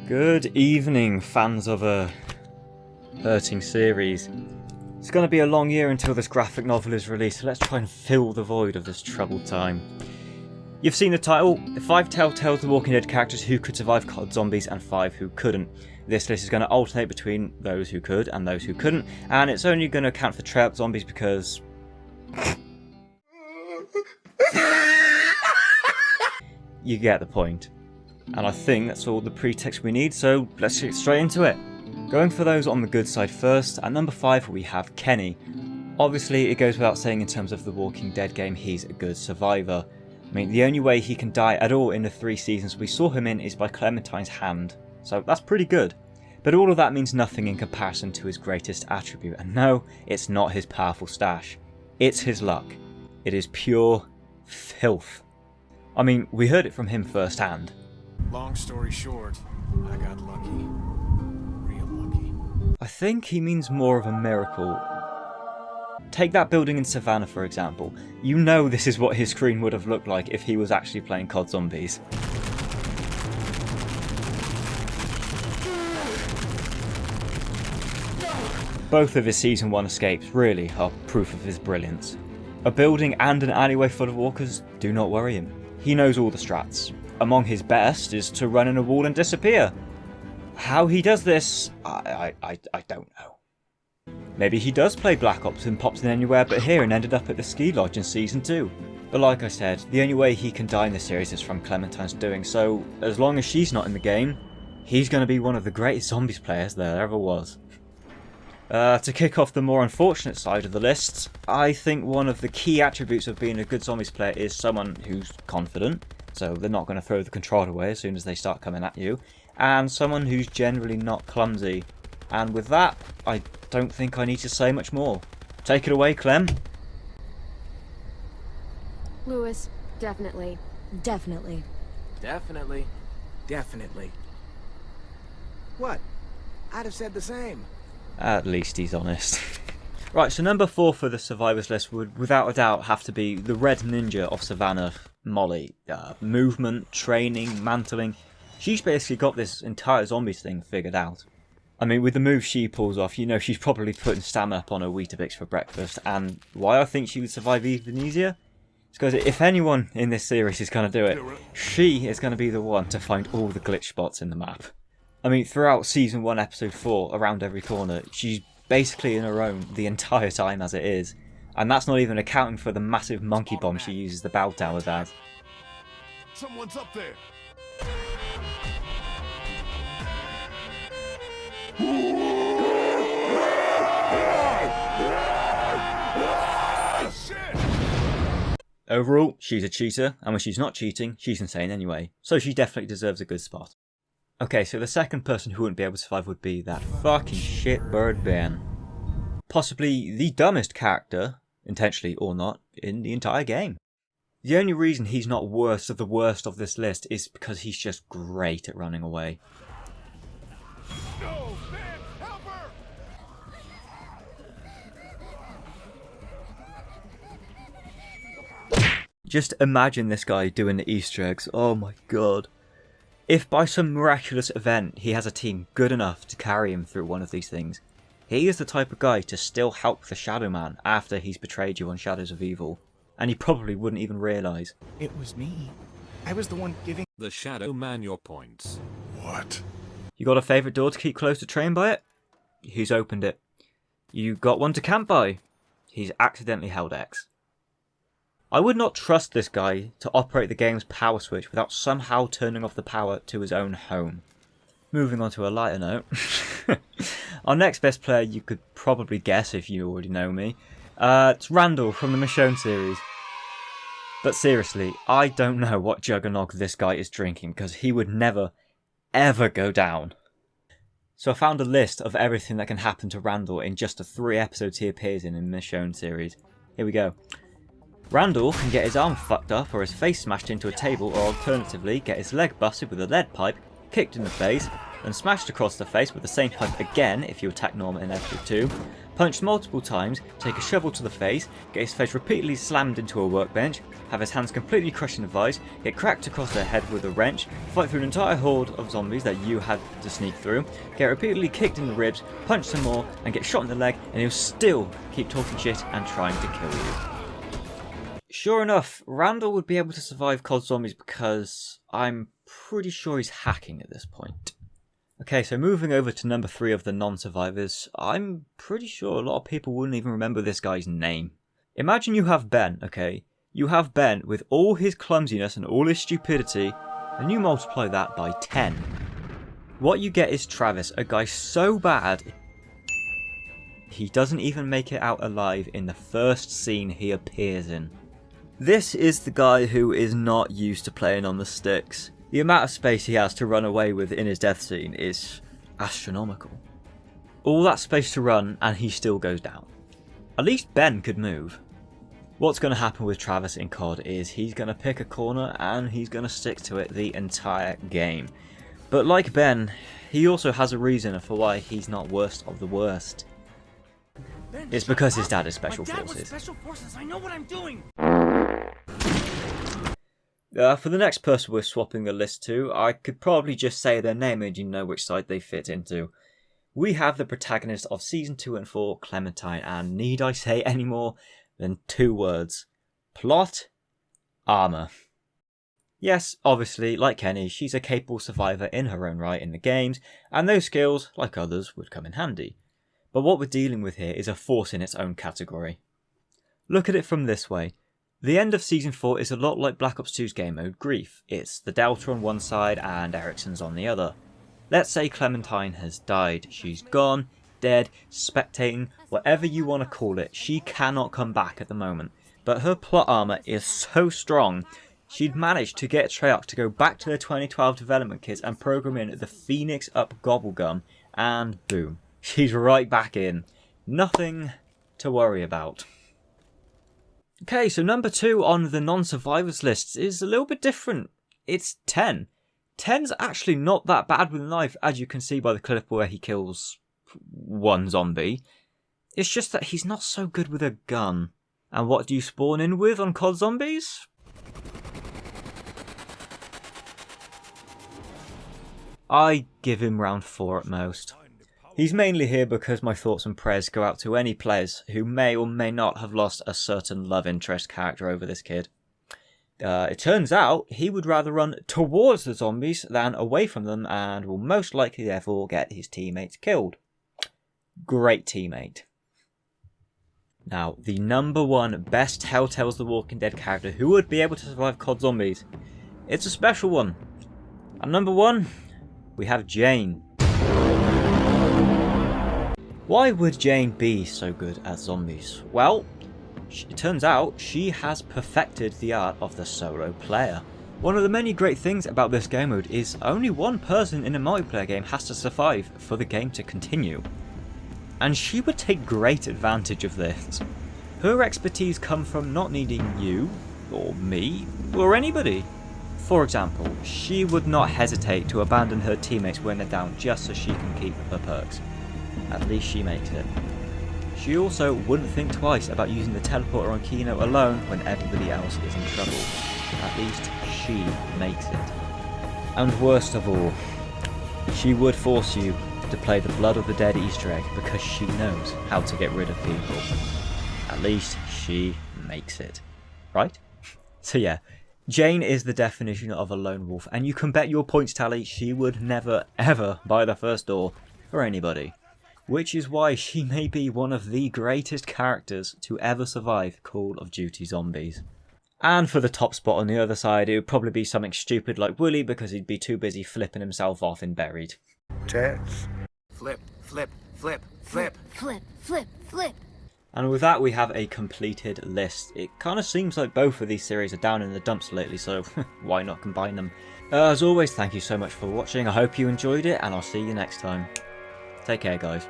Good evening, fans of a hurting series. It's going to be a long year until this graphic novel is released, so let's try and fill the void of this troubled time. You've seen the title, the 5 Telltale The Walking Dead characters who could survive COD zombies and 5 who couldn't. This list is going to alternate between those who could and those who couldn't, and it's only going to account for Treyarch zombies because... you get the point. And I think that's all the pretext we need, so let's get straight into it. Going for those on the good side first, at number 5 we have Kenny. Obviously it goes without saying in terms of the Walking Dead game, he's a good survivor. I mean, the only way he can die at all in the 3 seasons we saw him in is by Clementine's hand, so that's pretty good. But all of that means nothing in comparison to his greatest attribute, and no, it's not his powerful stash. It's his luck. It is pure filth. I mean, we heard it from him firsthand. Long story short, I got lucky. Real lucky. I think he means more of a miracle. Take that building in Savannah for example. You know this is what his screen would have looked like if he was actually playing COD Zombies. Both of his Season 1 escapes really are proof of his brilliance. A building and an alleyway full of walkers do not worry him. He knows all the strats. Among his best is to run in a wall and disappear. How he does this, I don't know. Maybe he does play Black Ops and pops in anywhere but here and ended up at the ski lodge in Season 2. But like I said, the only way he can die in this series is from Clementine's doing, so as long as she's not in the game, he's going to be one of the greatest zombies players there ever was. To kick off the more unfortunate side of the list, I think one of the key attributes of being a good zombies player is someone who's confident, so they're not going to throw the controller away as soon as they start coming at you, and someone who's generally not clumsy. And with that, I don't think I need to say much more. Take it away, Clem. Lewis, definitely. Definitely. Definitely. Definitely. What? I'd have said the same. At least he's honest. Right, so number 4 for the survivors list would without a doubt have to be the Red Ninja of Savannah, Molly. Movement, training, mantling. She's basically got this entire zombies thing figured out. I mean, with the moves she pulls off, you know she's probably putting stamina up on her Weetabix for breakfast, and why I think she would survive even easier? It's because if anyone in this series is going to do it, she is going to be the one to find all the glitch spots in the map. I mean, throughout Season 1, Episode 4, around every corner, she's basically in her own the entire time as it is. And that's not even accounting for the massive monkey bomb she uses the bow towers as. Someone's up there. Overall, she's a cheater, and when she's not cheating, she's insane anyway. So she definitely deserves a good spot. Okay, so the second person who wouldn't be able to survive would be that fucking shitbird Ben. Possibly the dumbest character, intentionally or not, in the entire game. The only reason he's not worst of the worst of this list is because he's just great at running away. No, man, help her! Just imagine this guy doing the Easter eggs, oh my god. If by some miraculous event he has a team good enough to carry him through one of these things, he is the type of guy to still help the Shadow Man after he's betrayed you on Shadows of Evil, and he probably wouldn't even realise. It was me. I was the one giving the Shadow Man your points. What? You got a favourite door to keep close to train by it? Who's opened it? You got one to camp by? He's accidentally held X. I would not trust this guy to operate the game's power switch without somehow turning off the power to his own home. Moving on to a lighter note. Our next best player you could probably guess if you already know me. It's Randall from the Michonne series. But seriously, I don't know what juggernog this guy is drinking because he would never, ever go down. So I found a list of everything that can happen to Randall in just the 3 episodes he appears in the Michonne series. Here we go. Randall can get his arm fucked up or his face smashed into a table, or alternatively get his leg busted with a lead pipe, kicked in the face, then smashed across the face with the same pipe again if you attack Norma in episode 2, punch multiple times, take a shovel to the face, get his face repeatedly slammed into a workbench, have his hands completely crushed in a vice, get cracked across their head with a wrench, fight through an entire horde of zombies that you had to sneak through, get repeatedly kicked in the ribs, punch some more, and get shot in the leg, and he'll still keep talking shit and trying to kill you. Sure enough, Randall would be able to survive COD Zombies because I'm pretty sure he's hacking at this point. Okay, so moving over to number 3 of the non-survivors, I'm pretty sure a lot of people wouldn't even remember this guy's name. Imagine you have Ben, okay? You have Ben with all his clumsiness and all his stupidity, and you multiply that by 10. What you get is Travis, a guy so bad, he doesn't even make it out alive in the first scene he appears in. This is the guy who is not used to playing on the sticks. The amount of space he has to run away with in his death scene is astronomical. All that space to run and he still goes down. At least Ben could move. What's going to happen with Travis in COD is he's going to pick a corner and he's going to stick to it the entire game. But like Ben, he also has a reason for why he's not worst of the worst. It's because his dad is Special Forces. I know what I'm doing. For the next person we're swapping the list to, I could probably just say their name and you know which side they fit into. We have the protagonist of Season 2 and 4, Clementine, and need I say any more than 2 words. Plot, armor. Yes, obviously, like Kenny, she's a capable survivor in her own right in the games, and those skills, like others, would come in handy. But what we're dealing with here is a force in its own category. Look at it from this way. The end of Season 4 is a lot like Black Ops 2's game mode Grief. It's the Delta on one side and Ericsson's on the other. Let's say Clementine has died. She's gone, dead, spectating, whatever you want to call it. She cannot come back at the moment. But her plot armor is so strong, she'd managed to get Treyarch to go back to their 2012 development kits and program in the Phoenix Up Gobblegum, and boom, she's right back in. Nothing to worry about. Okay, so number 2 on the non-survivors list is a little bit different. It's 10. 10's actually not that bad with a knife, as you can see by the clip where he kills one zombie. It's just that he's not so good with a gun. And what do you spawn in with on COD Zombies? I give him round 4 at most. He's mainly here because my thoughts and prayers go out to any players who may or may not have lost a certain love interest character over this kid. It turns out he would rather run towards the zombies than away from them and will most likely therefore get his teammates killed. Great teammate. Now, the number 1 best Telltale's The Walking Dead character who would be able to survive COD Zombies. It's a special one. At number 1, we have Jane. Why would Jane be so good at zombies? Well, it turns out she has perfected the art of the solo player. One of the many great things about this game mode is only one person in a multiplayer game has to survive for the game to continue. And she would take great advantage of this. Her expertise comes from not needing you, or me, or anybody. For example, she would not hesitate to abandon her teammates when they're down just so she can keep her perks. At least she makes it. She also wouldn't think twice about using the teleporter on Kino alone when everybody else is in trouble. At least she makes it. And worst of all, she would force you to play the Blood of the Dead Easter egg because she knows how to get rid of people. At least she makes it. Right? So yeah, Jane is the definition of a lone wolf, and you can bet your points tally she would never ever buy the first door for anybody. Which is why she may be one of the greatest characters to ever survive Call of Duty Zombies. And for the top spot on the other side, it would probably be something stupid like Willy because he'd be too busy flipping himself off in Buried. Tits. Flip, flip, flip, flip. Flip, flip, flip. And with that we have a completed list. It kind of seems like both of these series are down in the dumps lately, so why not combine them? As always, thank you so much for watching, I hope you enjoyed it, and I'll see you next time. Take care, guys.